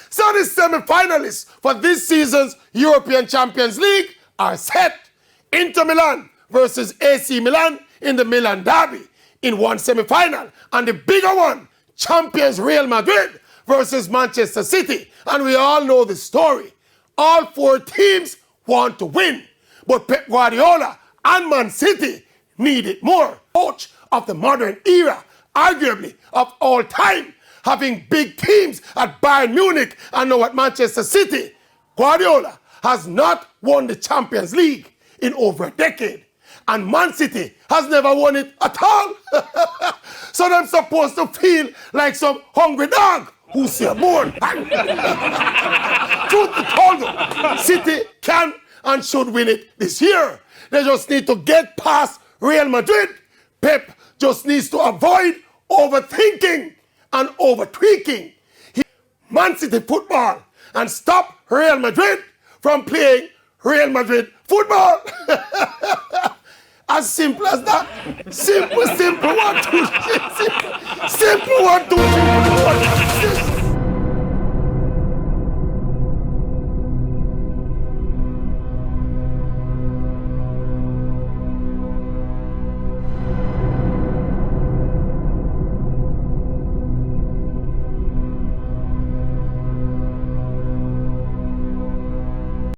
So the semi-finalists for this season's European Champions League are set. Inter Milan versus AC Milan in the Milan Derby in one semi-final. And the bigger one, champions Real Madrid versus Manchester City. And we all know the story. All four teams want to win. But Pep Guardiola and Man City need it more. Coach of the modern era, arguably of all time, having big teams at Bayern Munich and now at Manchester City, Guardiola has not won the Champions League in over a decade. And Man City has never won it at all. So they're supposed to feel like some hungry dog who see a bone. Truth be told, City can and should win it this year. They just need to get past Real Madrid. Pep just needs to avoid overthinking and over-tweaking Man City football and stop Real Madrid from playing Real Madrid football. As simple as that. Simple, 1, 2, 3. Simple 1, 2, 3.